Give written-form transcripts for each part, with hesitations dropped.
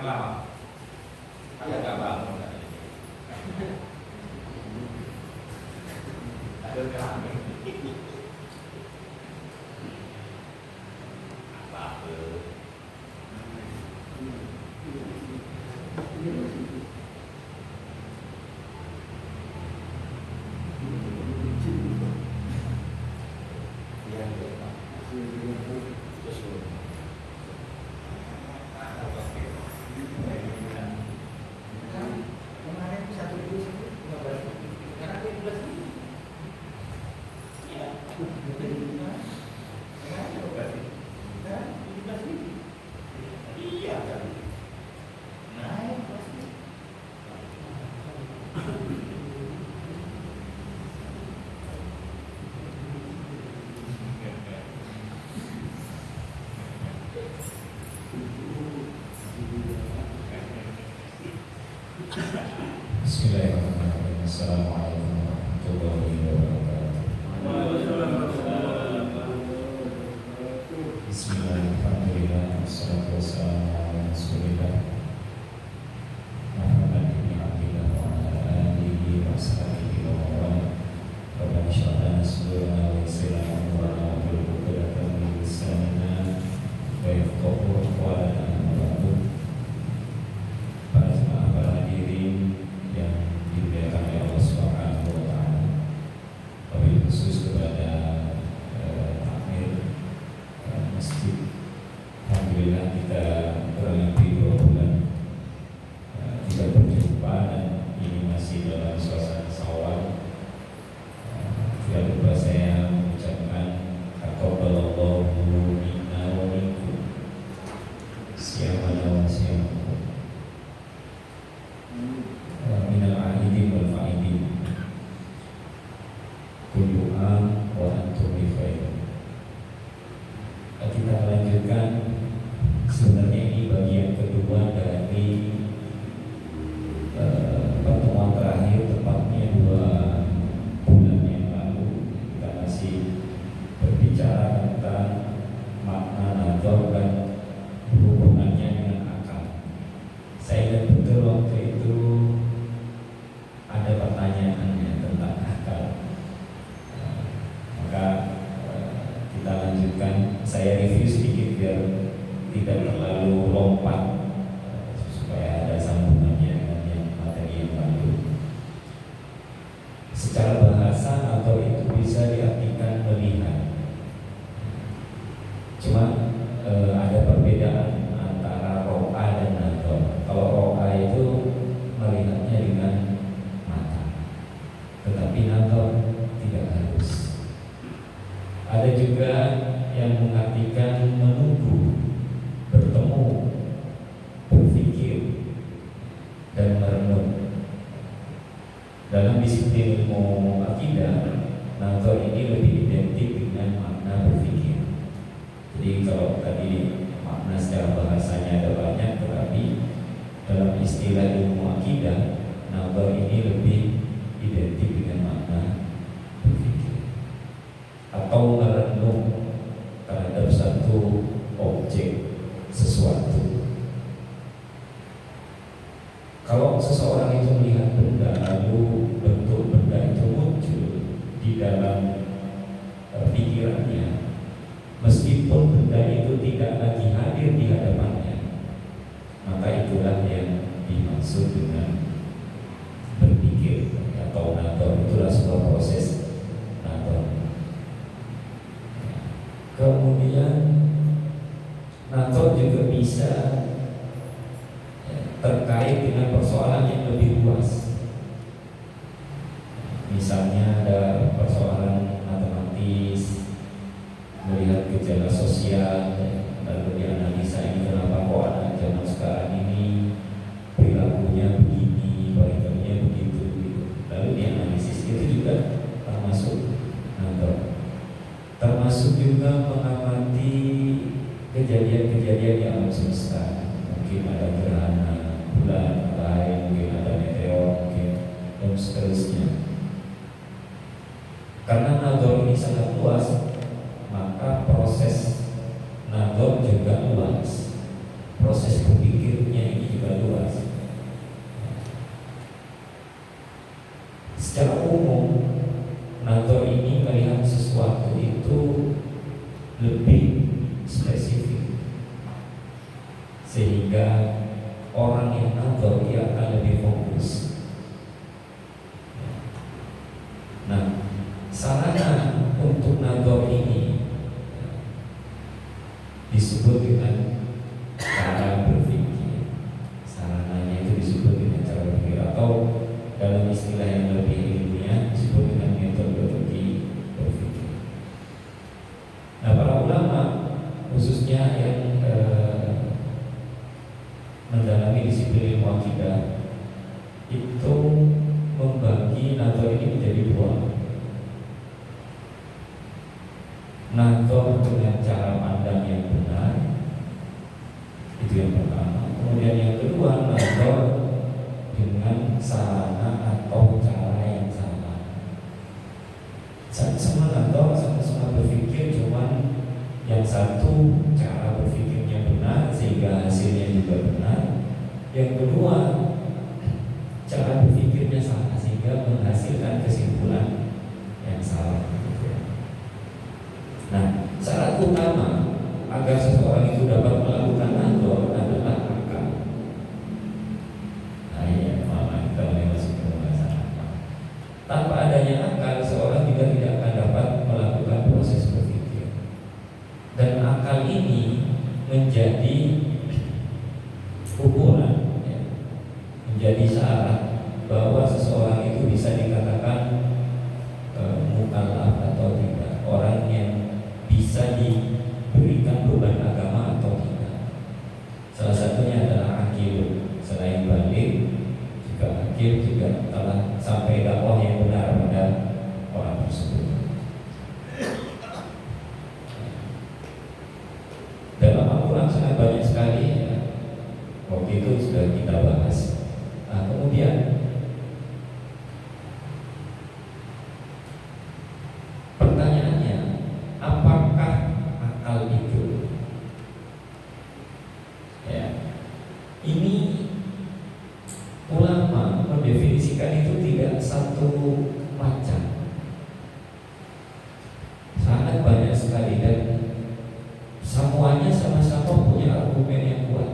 kamar. Ada nggak bangun? Ada kami. Apa? Bismillahirrahmanirrahim. Assalamualaikum warahmatullahi wabarakatuh. Bismillahirrahmanirrahim. Wassalatu wassalamu ala Rasulillah Muhammad ibn Abdillah wa ala alihi wa sahbihi wa man Rabbana shrah lana sadrana wa yassir lana amrana wahlul 'uqdatam min lisanina wa yafqahu qawlana. Para jemaah, para hadirin yang dimuliakan oleh Allah Subhanahu wa taala. Wabil khusus kepada takmir masjid. Alhamdulillah kita kurang lebih 2 bulan tidak berjumpa dan ini masih dalam suasana Syawal. Tidak lupa saya mengucapkan taqabbalallahu minna wa minkum siyamana wa siyamakum minal a'idin wal fa'idin kullu am wa antum bi khair. Kita lanjutkan, sebenarnya ini bagian kedua dari pertemuan terakhir, tepatnya 2 bulan yang lalu. Kita masih berbicara tentang makna nazar dan hubungannya dengan akal. Saya ingat betul waktu itu ada pertanyaannya tentang akal. Maka kita lanjutkan. Saya review sedikit biar tidak terlalu lompat, supaya ada sambungannya dengan yang materi yang lalu. Secara bahasa atau itu bisa diartikan melihat. Cuma ada perbedaan antara ro'a dan nazar. Kalau ro'a itu melihatnya dengan mata, tetapi nazar tidak harus. Ada juga yang mengartikan menunggu, bertemu, berpikir, dan merenung. Dalam disiplin ilmu akidah, nazar ini lebih identik dengan makna berpikir. Jadi kalau tadi makna secara bahasanya ada banyak, tetapi dalam istilah ilmu akidah, nazar ini lebih identik dengan makna berpikir atau merenung terhadap satu objek, sesuatu. Kalau seseorang itu melihat benda, lalu bentuk benda itu muncul di dalam pikirannya, meskipun benda itu tidak lagi hadir di hadapannya, maka itulah yang dimaksud dengan berpikir atau nazar. Itulah sebuah proses nazar. Kemudian nazar juga bisa terkait dengan persoalan yang lebih luas. Misalnya ada persoalan matematis, melihat gejala sosial, lalu dianalisa ini kenapa kok anak zaman sekarang ini perilakunya begini, perilakunya begitu, gitu. Lalu dianalisis. Itu juga termasuk nazar. Termasuk juga mengamati kejadian-kejadian di alam semesta. Mungkin ada gerhana bulan, matahari, mungkin ada meteor, mungkin, dan seterusnya. Karena nazar ini sangat luas, maka proses nazar juga luas. Proses berpikirnya ini juga orang yang nazar dia akan lebih fokus. Nah, sarana untuk nazar ini disebut dengan cara berpikir. Sarananya itu disebut dengan cara berpikir, atau dalam istilah yang lebih ilmiah disebut dengan metodologi berpikir. Nah, para ulama khususnya yang mendalami disiplin ilmu akidah itu membagi nazar ini menjadi dua. Nazar dengan cara pandang yang benar, itu yang pertama. Kemudian yang kedua, nazar dengan sarana atau cara yang salah. Sama nazar, sama berpikir, cuman yang satu cara berpikirnya benar sehingga hasilnya juga benar. Yang kedua, cara berpikirnya salah sehingga menghasilkan kesimpulan yang salah. Nah, syarat utama agar seseorang itu dapat melakukan nazar adalah akal. Nah, iya, mama kita mulai masuk ke pembahasan akal. Tanpa adanya akal, seorang juga tidak akan dapat melakukan proses berpikir. Dan akal ini menjadi ukuran, ya, menjadi syarat bahwa seseorang itu bisa dikatakan mukallaf atau tidak, orang yang bisa diberikan beban agama atau tidak. Salah satunya adalah akil. Selain balik, juga akil juga telah sampai dakwah yang benar pada orang tersebut. Dalam Al-Quran sangat banyak sekali, ya. Waktu itu sudah kita bahas. Nah, kemudian pertanyaannya, apakah akal itu? Ya, ini ulama mendefinisikan itu tidak satu macam, sangat banyak sekali, dan semuanya sama-sama punya argumen yang kuat.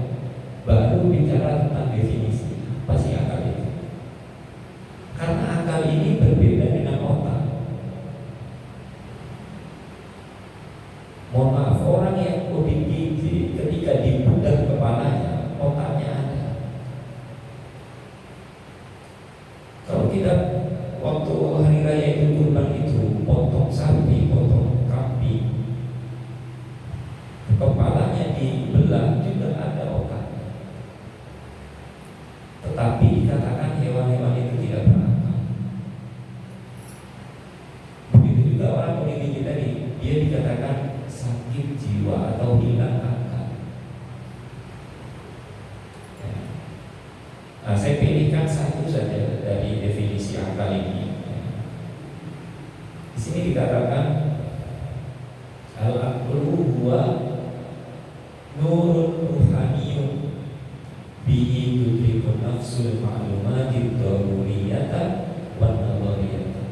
Baru bicara tentang definisi, apa sih akal itu? Karena akal ini berbeda dengan otak. Mohon maaf, orang yang ODGJ ketika dibedah kepalanya, otaknya ada. Kalau kita waktu hari raya Idul Kurban itu potong sapi, potong kambing, kepalanya dibelah juga ada otak. Tetapi dikatakan hewan-hewan itu tidak berakal. Begitu juga orang ODGJ tadi, dia dikatakan sakit jiwa atau hilang akal. Ya. Nah, saya pilihkan satu saja dari definisi akal ini. Ya. Di sini dikatakan al-aqlu huwa nurun ruhaniyun bihi tudrikun nafsul ma'lumati daruriyata wa nadhariyata.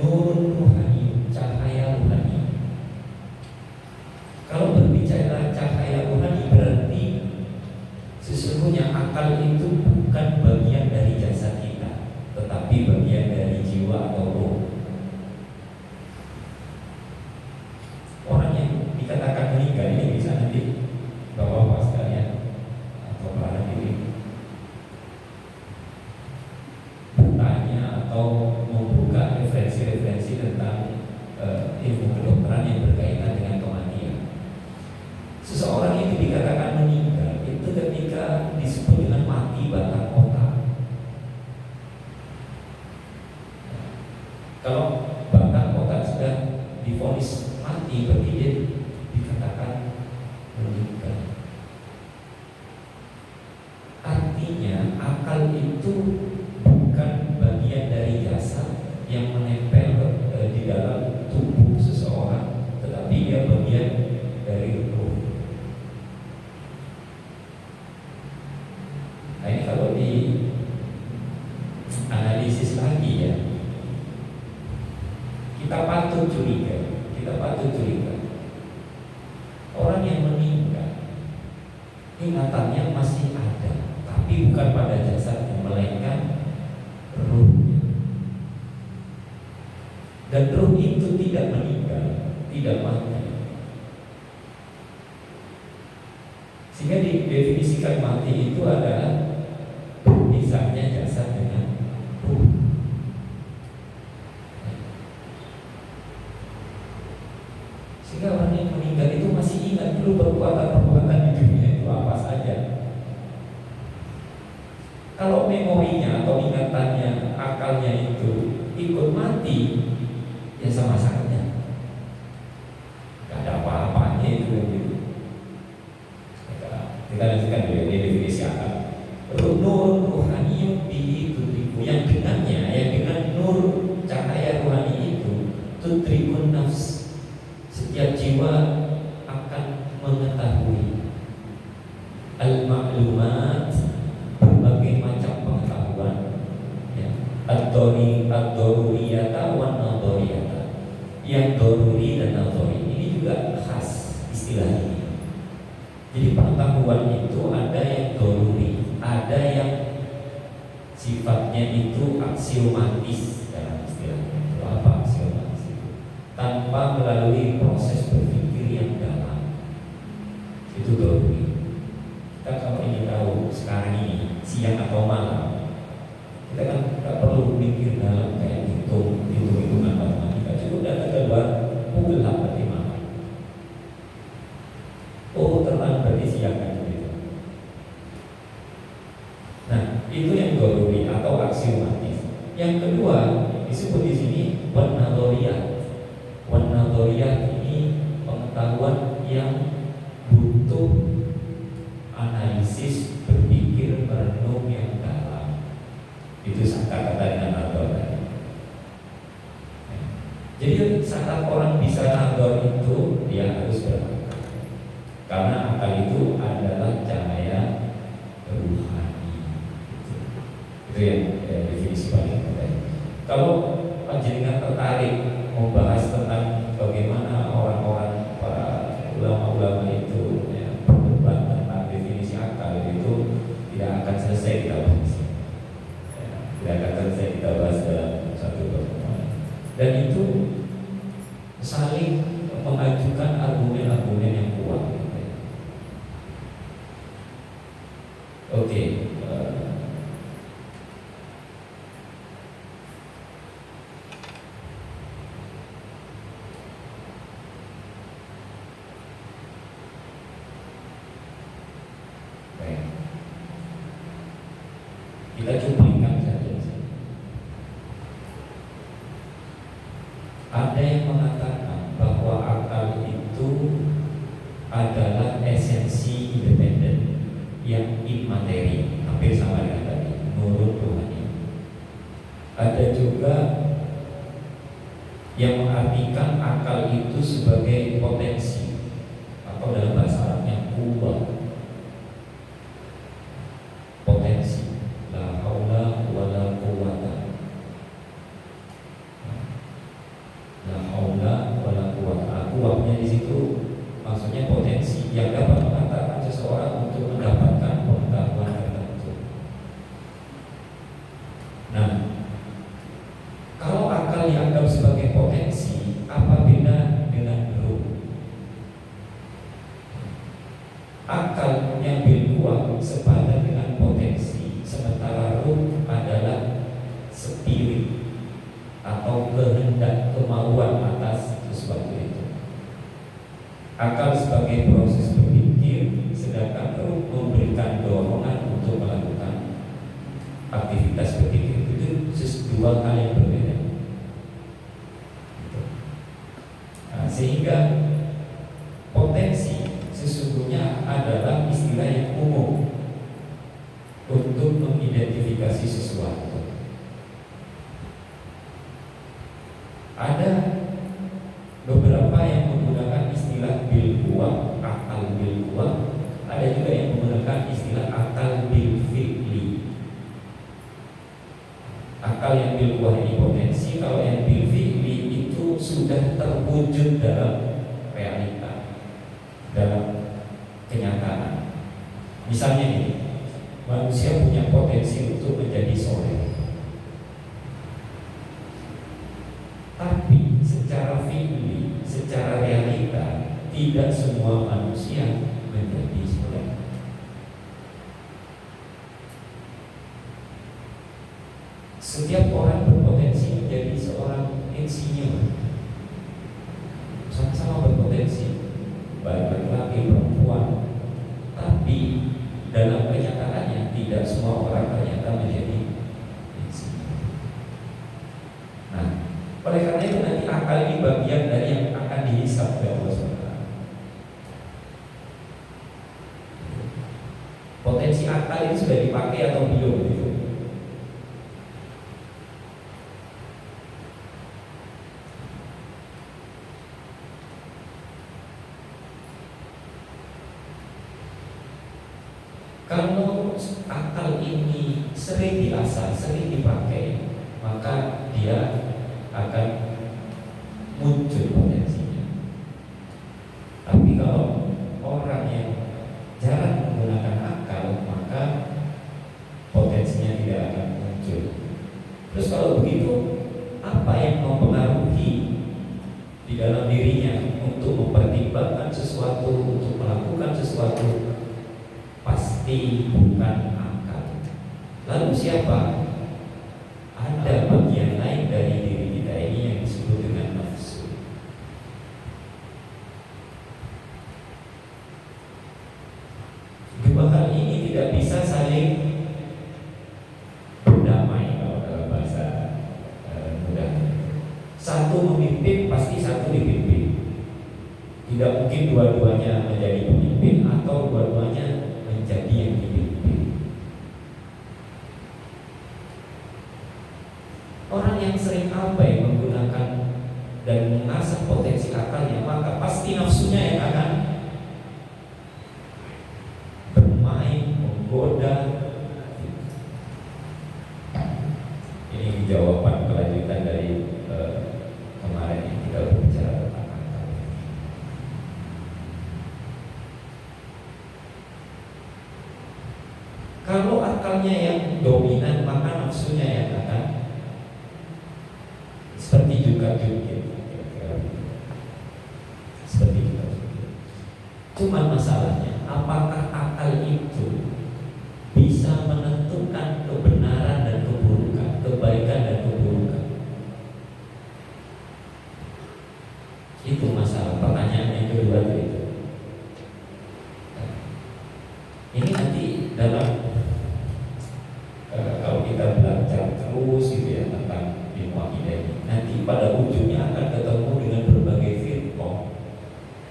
Nurun ruhaniyun, cahaya ruhani. Kalau berbicara cahaya rohani, berarti sesungguhnya akal itu bukan bagian dari jasad kita, tetapi bagian dari jiwa atau roh. Orang yang dikatakan meninggal ini bisa nanti bapak-bapak sekalian atau para diri bertanya atau membuka referensi-referensi tentang ilmu kedokteran yang berkaitan dengan kematian. Seseorang itu dikatakan meninggal itu ketika disebut dengan mati batang otak. Kalau batang otak sudah divonis mati, berarti dia dikatakan meninggal. Artinya akal itu bukan bagian dari jasad yang menempel di dalam tubuh seseorang, tetapi dia bagian dari ruh. Nah, ini kalau di analisis lagi, ya, kita patut curiga. Orang yang meninggal ingatannya masih ada, tapi bukan pada jasadnya, melainkan ruhnya. Dan ruh itu tidak meninggal, tidak mati. Sehingga didefinisikan mati itu adalah berpisahnya jasad dengan ruh. Sehingga orang yang meninggal itu masih ingat dulu perbuatan-perbuatan di dunia itu apa saja. Kalau memorinya atau ingatannya, akalnya itu ikut mati, ya sama saja, gak ada apa-apanya itu gitu. Kita lanjutkan dulu ini definisi akal. Nur ruhani itu yang dengannya, yang dengan nur cahaya rohani itu tutrikun nafs, setiap jiwa akan mengetahui al-maklumat, berbagai macam pengetahuan, ya. Ad-doruriyata wan nadoriyata, yang doruri dan nadori ini juga khas istilah ini. Jadi pengetahuan itu ada yang doruri, ada yang sifatnya itu aksiomatis dalam istilahnya. Itu apa aksiomatis itu? Tanpa melalui proses berpikir yang dalam, itu doruri. Kita kalau ingin tahu sekarang ini siang atau malam, kita kan nggak perlu mikir dalam kayak hitungan matematika, cukup data keluar pukul berarti malam. Oh terang berarti siang kan gitu. Nah itu yang doruri atau aksiomatis. Yang kedua disebut di sini wanadoriyat. Wanadoriyat ini pengetahuan yang butuh analisis, berpikir, merenung yang dalam. Itu kata-kata dengan nador. Jadi saat orang bisa nador itu dia harus berakal, karena akal itu adalah cahaya rohani. Itu yang definisi paling penting. Kalau panjenengan tertarik membahas tentang bagaimana orang-orang para ulama-ulama itu berdebat tentang definisi akal, itu tidak akan selesai kita bahas. Tidak akan selesai kita bahas dalam satu pertemuan. Dan itu saling mengajukan argumen-argumen yang kuat. Oke. Kita cumplikan saja. Ada yang mengatakan bahwa akal itu adalah esensi independen yang immateri, hampir sama dengan tadi, nurut rohani. Ada juga yang mengartikan akal itu sebagai potensi, atau dalam bahasa Arabnya kuwah, potensi. La haula wala quwwata, la haula wala quwwata. Kuwahnya di situ maksudnya potensi yang dapat mengantarkan seseorang untuk mendapatkan pengetahuan tertentu. Nah, kalau akal dianggap sebagai potensi, apa beda dengan ruh? Akal yang bilkuah sepadan dengan potensi, sementara ruh adalah spirit atau kehendak, kemauan atas sesuatu itu. Akal sebagai proses berpikir, sedangkan ruh memberikan dorongan untuk melakukan aktivitas berpikir. Itu dua hal yang berbeda. Nah, sehingga potensi sesungguhnya adalah istilah yang umum untuk mengidentifikasi sesuatu. Ada beberapa yang menggunakan istilah bilkuah, akal bilkuah. Ada juga yang menggunakan istilah akal bilfi'li. Akal yang bilkuah ini potensi, kalau yang bilfi'li itu sudah terwujud dalam realita, dalam kenyataan. Misalnya ini, manusia punya potensi untuk menjadi soleh, tapi secara fikih, secara realita, tidak semua manusia menjadi soleh. Setiap orang berpotensi menjadi seorang insinyur, sama-sama berpotensi, baik laki-laki perempuan, tapi dalam kenyataannya tidak semua orang ternyata menjadi insinyur. Nah, oleh karena itu nanti akal ini bagian dari yang akan dihisab oleh Allah SWT. Potensi akal ini sudah dipakai atau belum gitu. Kalau akal ini sering diasah, sering dipakai, maka dia akan muncul potensinya. Tapi kalau orang yang jarang menggunakan akal, maka potensinya tidak akan muncul. Terus kalau begitu, apa yang mempengaruhi di dalam dirinya untuk mempertimbangkan sesuatu, untuk melakukan sesuatu? Pasti bukan akal. Lalu siapa? Ada bagian lain dari diri kita ini yang disebut dengan nafsu. Dua hal ini tidak bisa saling berdamai kalau dalam bahasa mudah. Satu memimpin, pasti satu dipimpin. Tidak mungkin dua-duanya menjadi pemimpin atau dua-duanya menjadi yang dipimpin. Orang yang sering abai menggunakan dan mengasah potensi akalnya, maka pasti nafsunya yang akan bermain, menggoda. Ini jawaban kelanjutan dari kemarin yang kita berbicara tentang akal. Kalau akalnya yang dominan, maka nafsunya yang akan seperti juga seperti juga. Cuman masalahnya, apakah akal itu bisa menentukan kebenaran dan keburukan, kebaikan dan keburukan? Itu masalah. Pertanyaan yang kedua itu. Ini nanti dalam kalau kita belajar terus gitu ya tentang ilmu akidah ini, nanti pada ujungnya akan ketemu dengan berbagai firqah,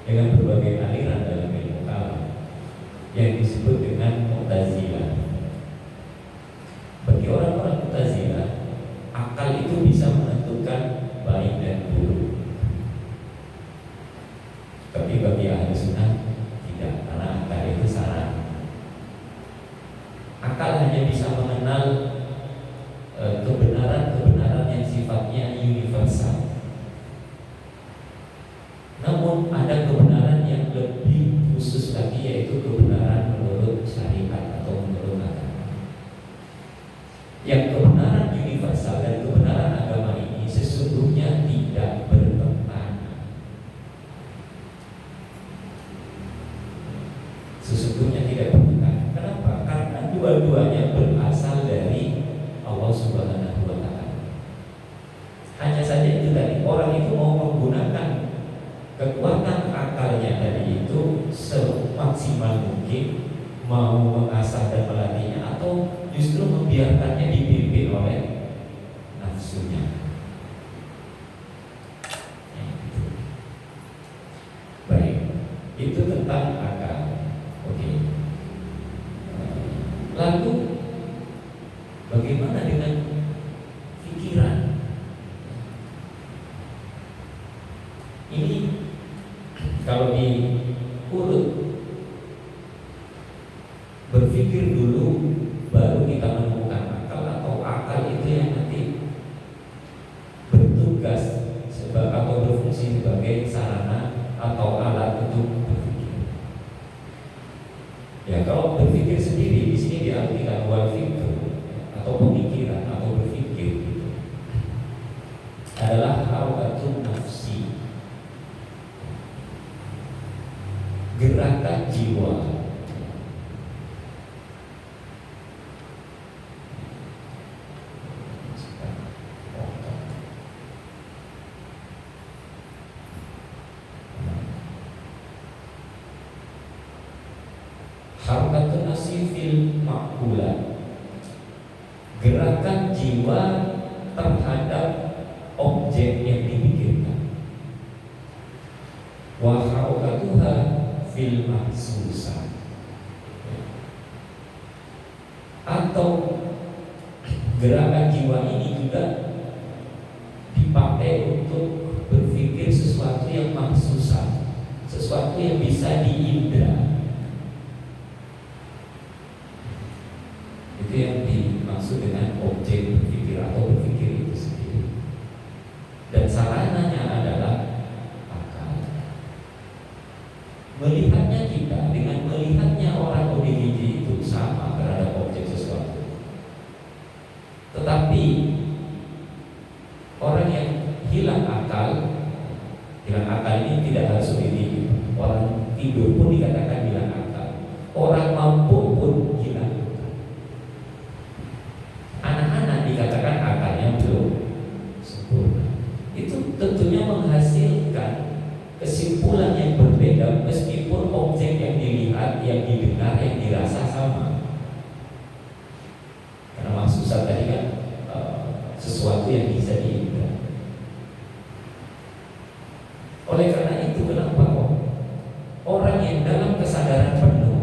dengan berbagai aliran dalam ilmu kalam yang disebut dengan Mu'tazilah. Bagi orang-orang Mu'tazilah, akal itu bisa menentukan baik dan buruk. Tapi bagi ahli sunnah tidak, karena akal itu saran. Akal hanya bisa mengenal kebenaran-kebenaran yang sifatnya universal. Namun ada kebenaran yang lebih khusus lagi, yaitu kebenaran menurut syariat atau menurut agama. Yang kebenaran universal dan kebenaran agama ini sesungguhnya tidak bertentangan. Sesungguhnya tidak bertentangan. Kenapa? Karena dua-duanya berasal dari Allah Subhanahu wa Ta'ala. Hanya saja itu tadi, orang itu mau menggunakan kekuatan akalnya tadi itu semaksimal mungkin, mau mengasah dan melatihnya, atau justru membiarkannya dipimpin oleh nafsunya. Baik, itu tentang akal. Oke. Lalu bagaimana dengan pikiran? Ini kalau diurut, berpikir dulu baru kita menemukan akal, atau akal itu yang nanti bertugas atau berfungsi sebagai sarana atau alat untuk berpikir. Ya, kalau berpikir Harakatun nafsi fil ma'kulat, gerakan jiwa terhadap objek yang dipikirkan. Wa harakatuha fil mahsusat, atau gerakan jiwa ini juga dipakai untuk berpikir sesuatu yang mahsusat, sesuatu yang bisa diindra. Itu yang dimaksud dengan objek berpikir atau berpikir itu sendiri. Dan sarananya adalah akal. Melihatnya kita dengan melihatnya orang ODGJ itu sama terhadap objek sesuatu. Tetapi orang yang hilang akal ini tidak harus ODGJ. Orang tidur pun dikatakan hilang akal. Orang mampu pun hilang akal. Anak-anak dikatakan akalnya belum sempurna. Itu tentunya menghasilkan kesimpulan yang berbeda meskipun objek yang dilihat, yang didengar, yang dirasa sama. Karena maksud tadi kan sesuatu yang bisa diindra. Oleh karena itu, kenapa kok orang yang dalam kesadaran penuh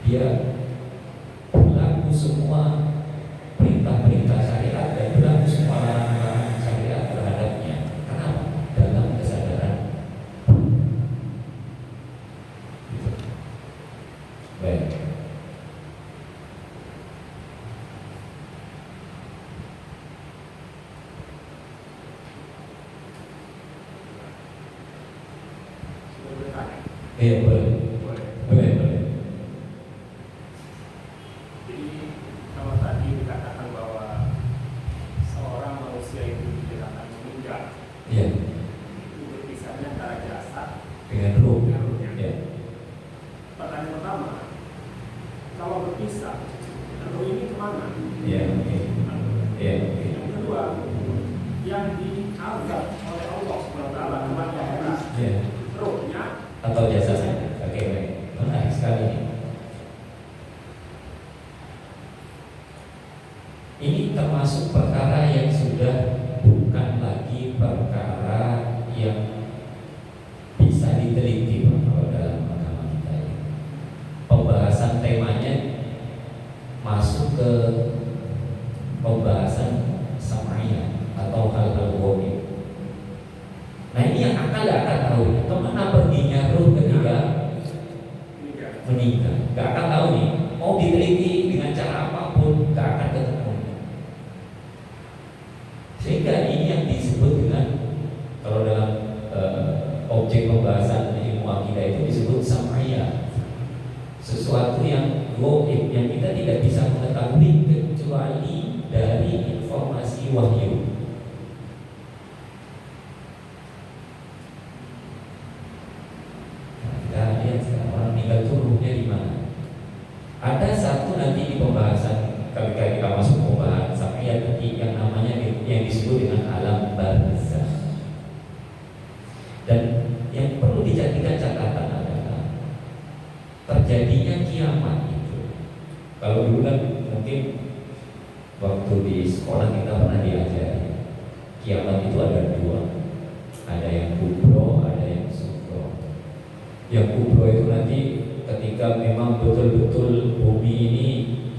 dia berlaku semua perintah-perintah syariat dan berlaku semua larangan syariat terhadapnya. Kenapa? Dalam kesadaran. Gitu. Baik. Boleh. Jadi kalau tadi dikatakan bahwa seorang manusia itu tidak akan meninggal, Iya. itu berpisahnya antara jasad Dengan ruh. dengan ruhnya. Ya. Pertanyaan pertama, kalau berpisah, ruh ini kemana? Iya. Oke. Iya. Oke. Yang kedua, yang diazab oleh Allah SWT kemana akhirat, Iya. ruhnya Atau jasanya. Oke. Baik. Menarik sekali ini. Ini termasuk perkara yang sudah bukan lagi perkara yang bisa diteliti kalau dalam agama kita ini. Pembahasan temanya masuk ke pembahasan sam'iyah atau hal-hal ghaib. Nah ini yang akal gak akan tahu kemana perginya ruh ketika meninggal. Gak akan tahu nih. Mau diteliti dengan cara apapun gak akan ketemu. Sehingga ini yang disebut dengan, kalau dalam objek pembahasan ilmu akidah itu disebut sam'iyah, sesuatu yang ghaib yang kita tidak bisa mengetahui kecuali dari informasi wahyu. Nah, kita lihat sekarang orang meninggal itu ruhnya di mana. Ada satu nanti di pembahasan ketika kita masuk pembahasan sam'iyah nanti yang namanya yang disebut dengan alam barzakh. Dan yang perlu dijadikan catatan adalah terjadinya kiamat itu. Kalau dulu kan mungkin waktu di sekolah kita pernah diajari kiamat itu ada dua, ada yang kubro, ada yang sugro. Yang kubro itu nanti ketika memang betul-betul bumi ini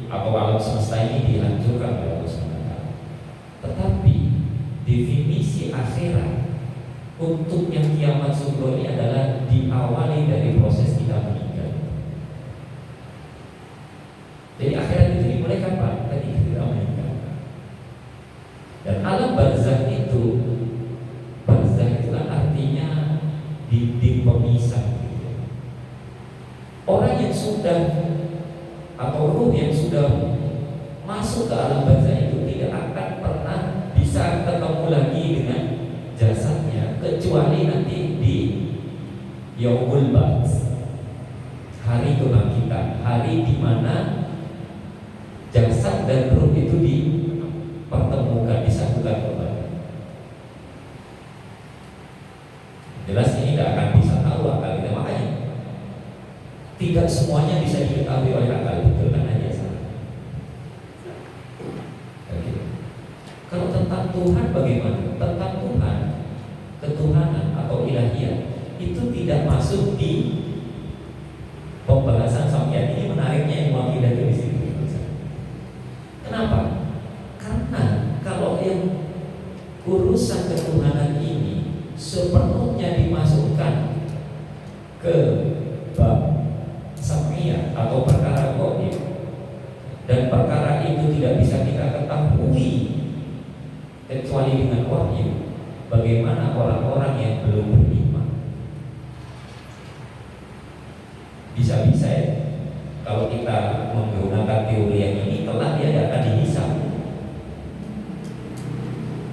atau alam semesta ini dihancurkan oleh Allah SWT. Tetapi definisi akhirat untuk yang kiamat sugro ini adalah diawali dari proses kita meninggal. Jadi akhirat itu dimulai kapan? Ketika kita meninggal. Dan alam barzakh itu kan artinya dinding pemisah. Orang yang sudah atau ruh yang sudah masuk ke alam barzakh itu tidak akan pernah bisa ketemu lagi dengan jasadnya kecuali nanti di Yaumul Ba'ts, hari kebangkitan, hari di mana jasad dan ruh itu dipertemukan, disatukan kembali. Jelas ini tidak akan bisa tahu akal kita, makanya tidak semuanya bisa diketahui oleh akal, betul kan aja salah. Oke. Kalau tentang Tuhan bagaimana? Tentang Tuhan, ketuhanan atau ilahiyah itu tidak masuk di pembahasan sampean. Ini menariknya yang wakilah di sini. Kenapa? Karena kalau yang urusan ketuhanan ini sepenuhnya dimasukkan ke bab samiyah atau perkara gaib, dan perkara itu tidak bisa kita ketahui kecuali dengan wahyu, bagaimana orang-orang yang belum beriman? Bisa-bisa ya, kalau kita menggunakan teori yang ini, kelak dia tidak akan dihisab.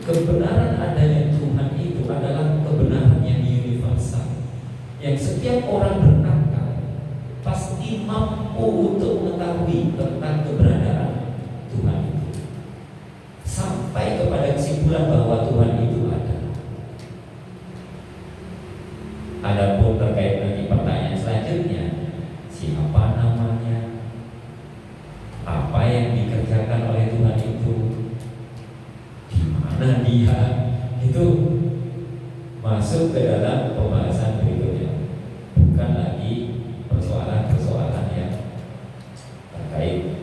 Kebenaran adanya Tuhan itu adalah kebenaran yang universal, yang setiap orang berakal pasti mampu untuk mengetahui tentang keberadaan Tuhan itu, sampai kepada kesimpulan bahwa Tuhan itu ada. Adapun terkait nanti pertanyaan selanjutnya, siapa namanya, apa yang dikerjakan oleh Tuhan itu, di mana dia, itu masuk ke dalam pembahasan berikutnya, bukan lagi persoalan-persoalan yang terkait.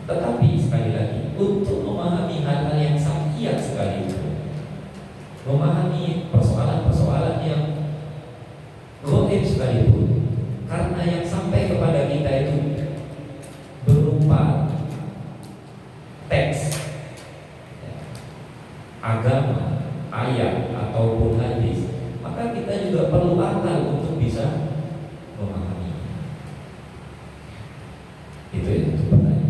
Tetapi sekali lagi, untuk memahami hal-hal yang samiyah sekalipun, memahami persoalan-persoalan yang gaib sekalipun, karena yang sampai kepada kita itu berupa teks agama, ayat ataupun hadis, maka kita juga perlu akal untuk bisa memahami. Itu pertanyaan.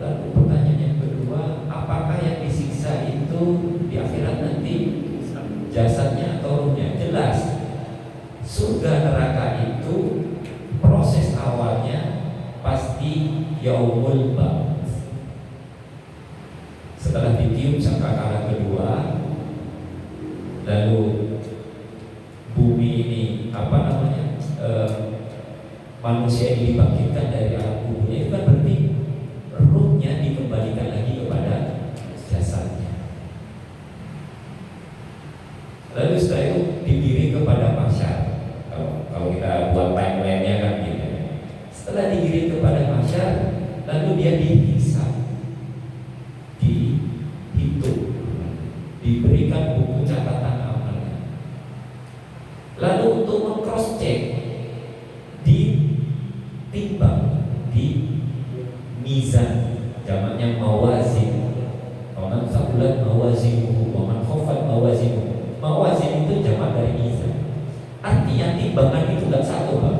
Lalu pertanyaan yang kedua, apakah yang disiksa itu di akhirat nanti jasadnya atau ruhnya? Jelas, surga neraka itu proses awalnya pasti yaumul ba'ts. Setelah ditiup sangkakala kedua, lalu bumi ini manusia ini dibangkitkan dari alam kuburnya, itu kan berarti ruhnya dikembalikan lagi kepada jasadnya. Lalu setelah itu digiring kepada mahsyar. Kalau kita buat timeline-nya kan gitu. Setelah digiring kepada mahsyar, lalu dia dihisab, dihitung, diberikan buku catatan amalnya. Lalu untuk meng-cross check, ditimbang di mizan, jamaknya mawazin. Kalau sabulat mawazinuhu, waman khofat mawazinuhu. Mawazin itu jamak dari mizan. Artinya timbangan itu tidak satu, Pak.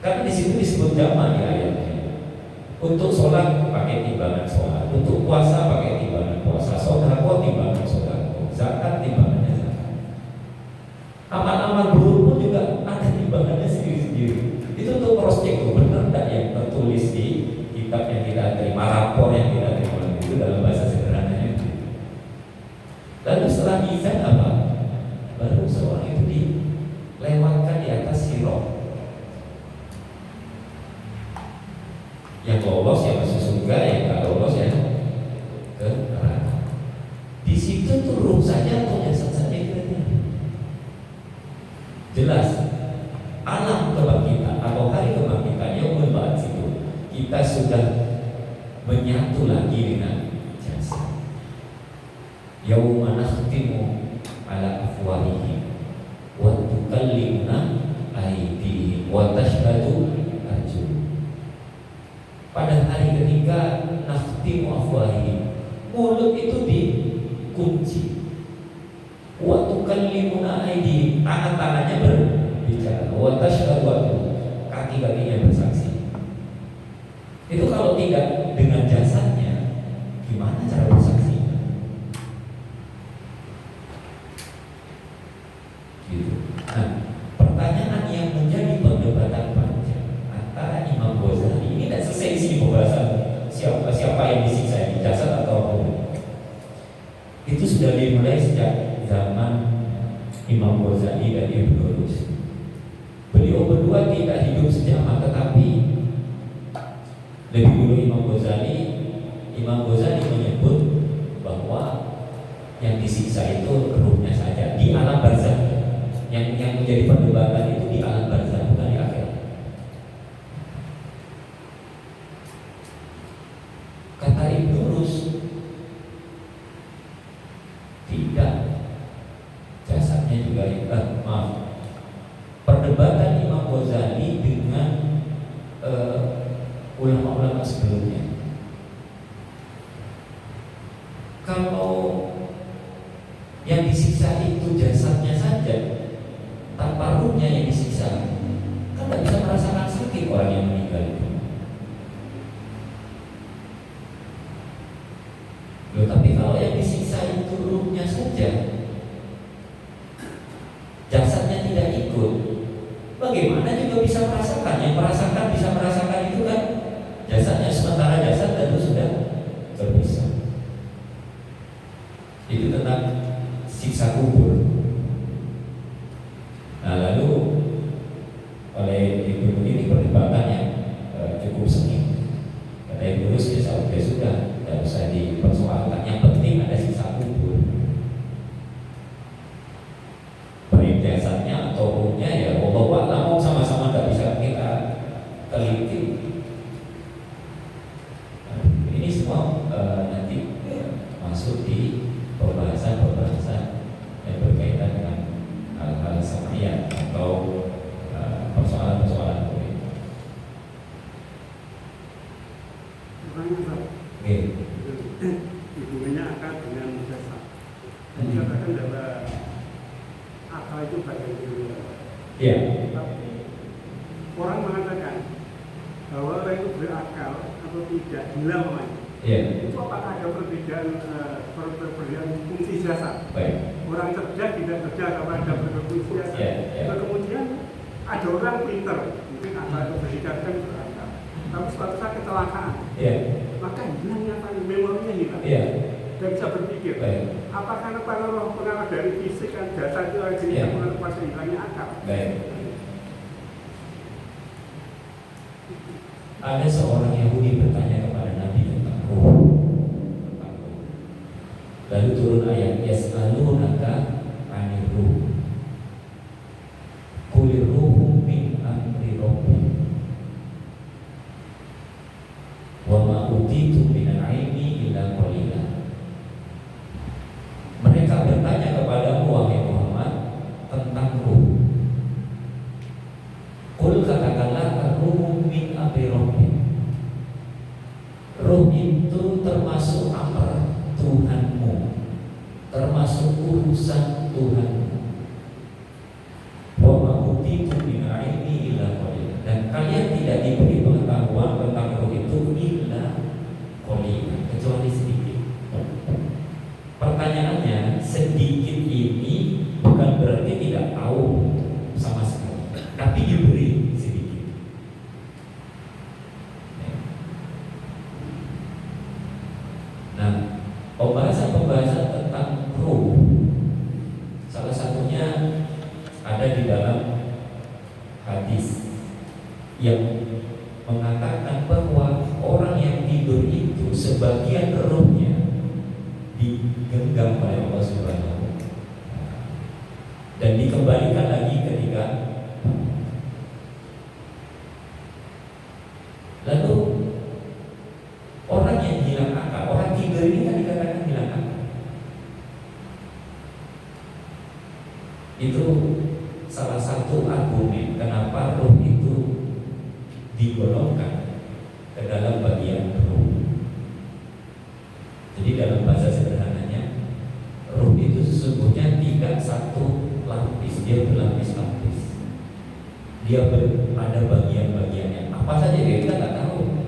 Karena di situ disebut jamak di ayatnya. Untuk sholat pakai timbangan sholat, untuk puasa pakai timbangan puasa, sedekah timbangan sedekah, zakat timbangannya zakat. Amal-amal buruk pun juga ada timbangannya sendiri-sendiri. Itu untuk cross check tuh benar tidak yang tertulis di kitab yang kita terima, rapor yang kita terima, itu dalam bahasa sederhananya. Lalu setelah mizan apa? Baru seorang itu dilewatkan di atas sirat. Yang lolos ya masuk surga, yang nggak lolos ya ke neraka. Di situ tuh ruh saja atau jasad saja kira-kira. Jelas alam kebangkitan atau hari kebangkitan yaumul ba'ts itu kita sudah menyatu lagi dengan jasad. Yauma nakhtimu ala afwahihim wa tukallimuna aydihim wa tashhadu arjuluhum. Pada hari ketika nakhtimu afwahihim, mulut itu dikunci, wa tukallimuna aydihim, tangan-tangannya berbicara, wa tashhadu arjuluhum, kaki-kakinya bersaksi. Itu kalau tidak dengan jasadnya, gimana cara bersaksi? Gitu. Nah, pertanyaan yang menjadi perdebatan panjang antara Imam Ghazali, ini tidak selesai di sini pembahasan siapa yang disiksa, di jasad atau ruh. Itu sudah dimulai sejak zaman Imam Ghazali dan Ibnu Rus. beliau berdua tidak hidup sejaman, tetapi lebih dulu Imam Ghazali menyebut bahwa yang disiksa itu ruhnya saja di alam barzakh. Yang menjadi perdebatan itu di alam barzakh, bukan di akhirat. Kata Ibnu Rus, tidak, jasadnya juga perdebatan Imam Ghazali dengan ulama-ulama sebelumnya. Kalau yang disiksa itu jasadnya saja, tanpa ruhnya yang disiksa, kan tidak bisa merasakan sakit orang yang meninggal itu. Loh, tapi kalau yang disiksa itu ruhnya saja, jasadnya tidak ikut, bagaimana juga bisa merasakan? Yang merasakan bisa merasakan itu kan jasadnya, sementara jasad tentu sudah berpisah. Itu tentang siksa kubur. Nah, lalu oleh Ibnu ini perdebatannya cukup sengit. Kata Ibnu Rus, ya sudah, tidak usah dipersoalkan. Yang penting ada siksa kubur. Baik jasadnya atau ruhnya, ya Allah a'lam, sama-sama tidak bisa kita teliti. Ini semua nanti masuk di pembahasan yang berkaitan dengan hal-hal sama'iyah atau persoalan-persoalan politik. Hubungannya akal dengan jasad. Dan dikatakan bahwa akal itu bagian dari Iya. Tapi orang mengatakan bahwa orang itu berakal atau tidak gila namanya. Iya. Itu apakah ada perbedaan fungsi jasad? Baik. Orang cerdas tidak cerdas, apakah ada perbedaan fungsi jasad? Iya. Lalu kemudian ada orang pinter, mungkin akal itu berdasarkan berakal. Tapi suatu saat kecelakaan, Iya. maka hilangnya memorinya hilang. Iya. Dan bisa berpikir, Baik. apakah pengaruh dari fisik dan jasad itu akhirnya Iya. mengaruh pada hilangnya akal? Baik. Ada seorang Yahudi bertanya kepada Nabi tentang ruh. Lalu turun ayat yas'alunaka 'anir ruh. Qulir ruhu min amri rabbi. Wa ma utitu minal ilmi illa qalila. Mereka bertanya kepadamu wahai Muhammad tentang ruh. Qul, katakanlah, ruh min amri rabbi. Ruh itu termasuk amr Tuhanmu, termasuk urusan Tuhanmu. Wa ma utitu minal ilmi illa qalila. Dan kalian tidak diberi pengetahuan tentang ruh itu illa qalila, kecuali sedikit. Pertanyaannya, sedikit ini bukan berarti tidak tahu sama sekali, tapi diberi sedikit. Nah, pembahasan tentang ruh, salah satunya ada di dalam hadis yang mengatakan bahwa orang yang tidur itu sebagian ruhnya digenggam oleh Allah Subhanahu wa Ta'ala dan dikembalikan lagi ketika lalu orang yang hilang akal, orang tidur ini kan dikatakan hilang akal. Itu salah satu argumen kenapa ruh itu digolongkan ke dalam bagian ruh. Jadi dalam bahasa sederhananya, ruh itu sesungguhnya tidak satu lapis, dia berlapis-lapis. Dia ada bagian-bagiannya. Apa saja kita nggak tahu.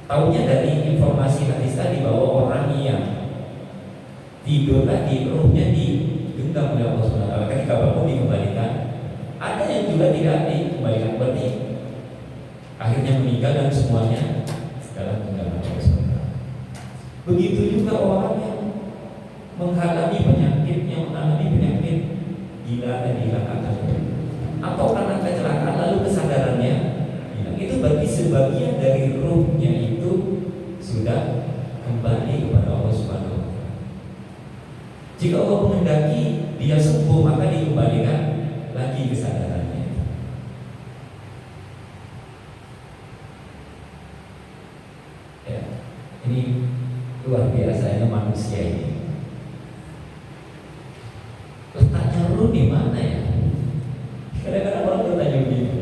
Taunya dari informasi hadis tadi bahwa orang yang tidur tadi ruhnya digenggam oleh Allah Subhanahu wa Ta'ala, ketika bangun dikembalikan. Ada yang juga tidak dikembalikan, berarti akhirnya meninggal dan semuanya dalam genggaman Allah Subhanahu wa Ta'ala. Begitu juga orang yang mengalami penyakit gila dan hilang akal. atau karena kecelakaan lalu kesadarannya hilang, itu berarti sebagian dari ruhnya itu sudah kembali kepada Allah Subhanahu wa Ta'ala. Jika Allah menghendaki dia sembuh, maka dikembalikan lagi kesadarannya. Ya, ini luar biasanya manusia ini. Letaknya ruh di mana ya? Kadang-kadang orang bertanya begitu.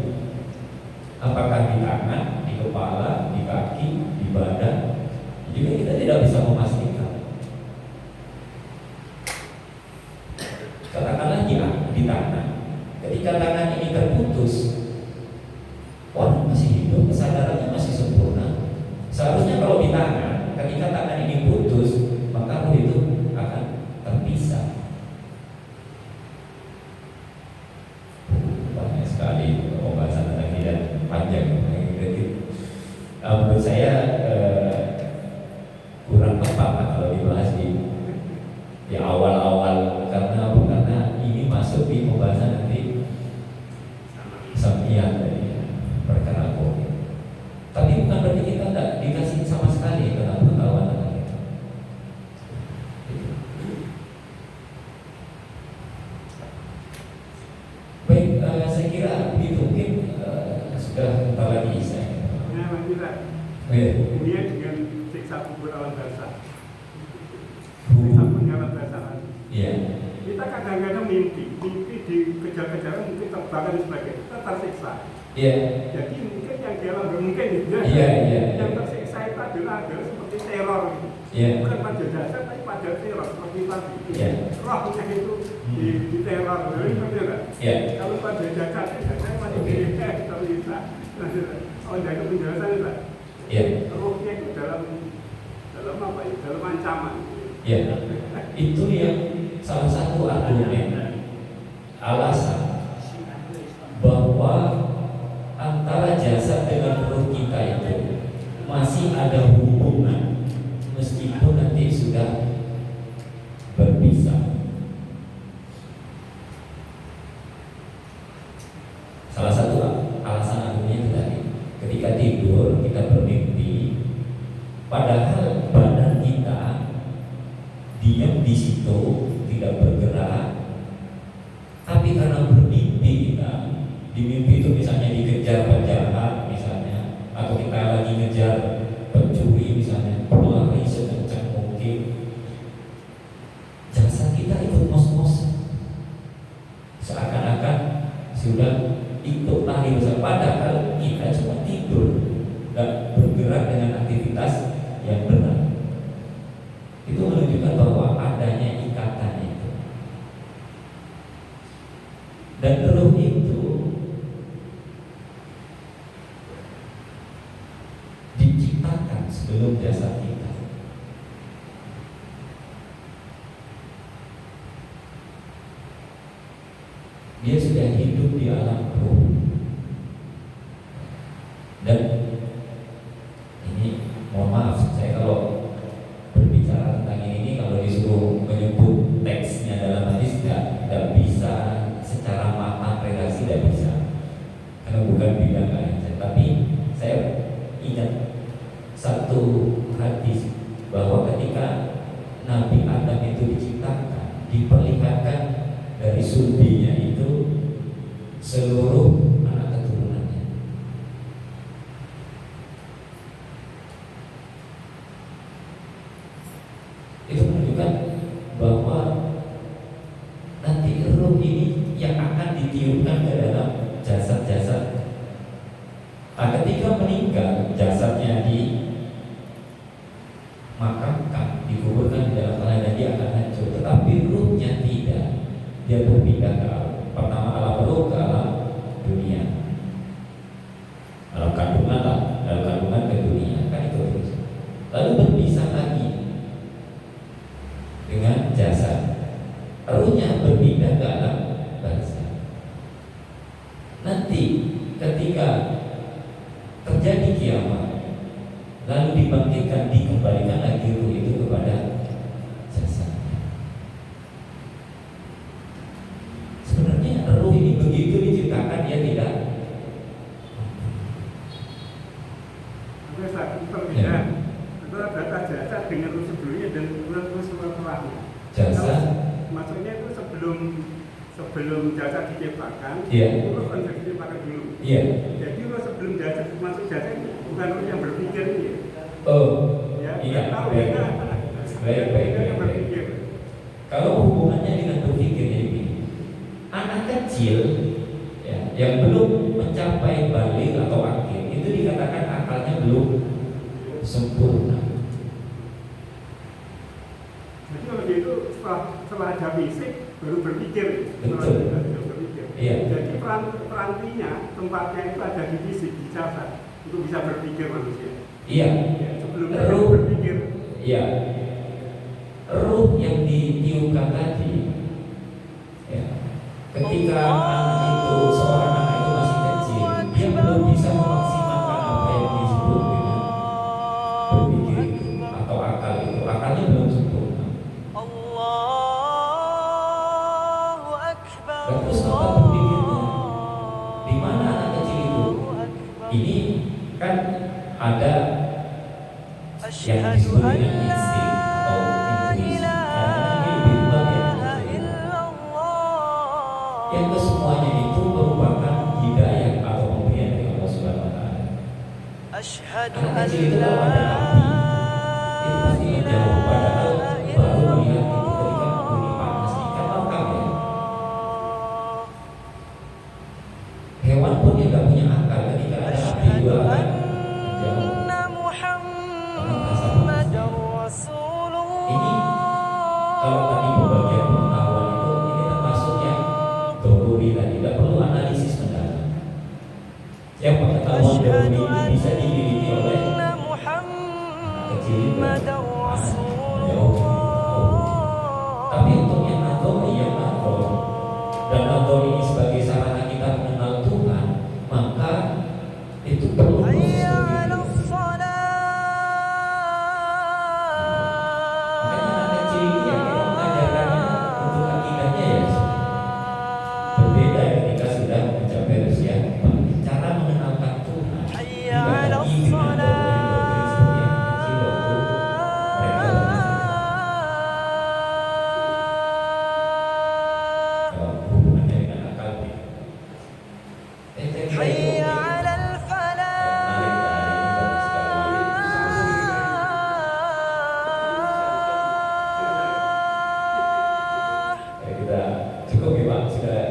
Apakah di tangan, di kepala, di kaki, di badan? Juga kita tidak bisa memastikan. Katakanlah di tangan. Ketika tangan ini terputus, orang masih hidup, kesadarannya masih sempurna. Seharusnya kalau di tangan, ketika tangan ini putus, maka roh itu akan terpisah. Banyak sekali pembahasan tentang ini dan panjang. Menurut saya kurang tepat kalau dibahas di awal-awal, karena ini masuk di pembahasan nanti sampian dari perkara COVID. Tapi bukan berarti kita tidak dikasih sama sekali tentang pengetahuan tentang itu. Baik, saya kira begitu, mungkin sudah bentar lagi saya. Nah, kita dunia dengan siksa kubur alam barzakh. Siksa kubur alam barzakh. Iya. Kita kadang-kadang mimpi dikejar-kejar, mungkin terbakar dan sebagainya, kita tersiksa. Iya. Jadi mungkin yang di alam mungkin ya. Iya. Yang tersiksa itu adalah seperti teror. Iya. Bukan pada dasar, tapi pada teror seperti tadi. Iya. Rohnya itu di teror, seperti itu. Iya. Kalau pada dasar masih terlihat. Oh, dari penjelasan itu, Iya. rohnya itu dalam apa ya? Dalam ancaman. Iya. Itu yang salah satu argumen alasan bahwa antara jasad dengan roh kita itu masih ada hubungan meskipun nanti sudah berpisah. Salah satu alasan argumennya itu tadi, ketika tidur kita bermimpi, padahal badan kita diam di situ, tidak bergerak, tapi karena bermimpi kita, di mimpi itu misalnya dikejar penjahat misalnya, atau kita lagi ngejar pencuri misalnya, berlari sekencang mungkin, jasad kita ikut ngos-ngos, seakan-akan sudah ikut lari bersama, padahal kita cuma tidur, dan bergerak dengan aktivitas yang benar. Itu menunjukkan bahwa adanya ikatan itu. Dan roh itu diciptakan sebelum jasad kita. Dia sudah hidup di alam roh. Dan ini mohon maaf, saya kalau berbicara tentang ini kalau disuruh menyebut teksnya dalam hadis tidak bisa secara matang redaksi, tidak bisa karena bukan bidang saya. Tapi saya ingat satu hadis bahwa ketika Nabi Adam itu diciptakan, diperlihatkan dari sulbinya itu seluruh anak keturunannya. Itu menunjukkan bahwa nanti roh ini yang akan ditiupkan ke dalam jasad-jasad. Nah, ketika meninggal, jasadnya dimakamkan, dikuburkan di dalam tanah dan dia akan hancur. Tetapi ruhnya tidak, dia berpindah ke alam. Pertama alam roh ke alam dunia, alam kandungan lah, dalam kandungan ke dunia, kan itu terus. Lalu berpisah lagi dengan jasad, ruhnya berpindah ke alam barzakh. Nanti ketika terjadi kiamat, lalu dibangkitkan, dikembalikan lagi ruh itu kepada jasad. Sebenarnya ruh ini begitu diciptakan dia tidak. Oke, Ustaz, perbedaan antara data jasa dengan urus sebelumnya dan urus setelahnya. Jasa, Maksudnya itu sebelum jasa diciptakan, Iya. urus kan jadi diciptakan dulu. iya. Jadi urus sebelum jasa masuk jasa ini bukan urus yang berpikir ini. Oh, Ya, iya. tahu Baik. ya. Baik, baik, baik, Yang baik. berpikir. Kalau hubungannya dengan berpikir ya ini, anak kecil ya, yang belum mencapai balik atau akhir itu dikatakan akalnya belum sempurna. Jadi kalau dia itu setelah ada fisik baru berpikir. Betul. Baru berpikir. Iya. Jadi perantinya tempatnya itu ada di fisik, di jasad untuk bisa berpikir manusia. Iya. Ya, sebelumnya Ruh. baru berpikir. Iya. Ruh yang ditiupkan tadi, ya, ketika anak itu, seorang anak itu masih kecil, dia belum bisa memaksimalkan apa yang disebut dengan berpikir itu atau akal itu. Akalnya belum sempurna. Dan terus apa berpikirnya? Di mana anak kecil itu? Ini kan ada yang disebut dengan insting atau intuisi. Kadang-kadang ini lebih kuat yang kesemuanya itu merupakan hidayah atau pemberian dari Allah Subhanahu Wa Taala. Anak kecil itu kalau ada api, itu pasti menjauh. Padahal baru melihat itu ketika bunyi panas ikan makan ya. Hewan pun dia nggak punya akal ketika ada api juga akan menjauh. Ini kalau tadi pembagian pengetahuan itu ini termasuk yang doruri tadi, tidak perlu analisis mendalam. Yang pengetahuan doruri ini bisa dimiliki oleh anak kecil juga, jauh. Tapi untuk yang nador dan nador ini sebagai sarana kita mengenal Tuhan, maka itu perlu proses berpikir. Berbeda ketika sudah mencapai usia cara mengenalkan Tuhan tidak lagi dengan doktrin-doktrin seperti yang kecil waktu mereka kalau hubungannya dengan akal saya kira itu menarik dari kita cukup ya Pak, sudah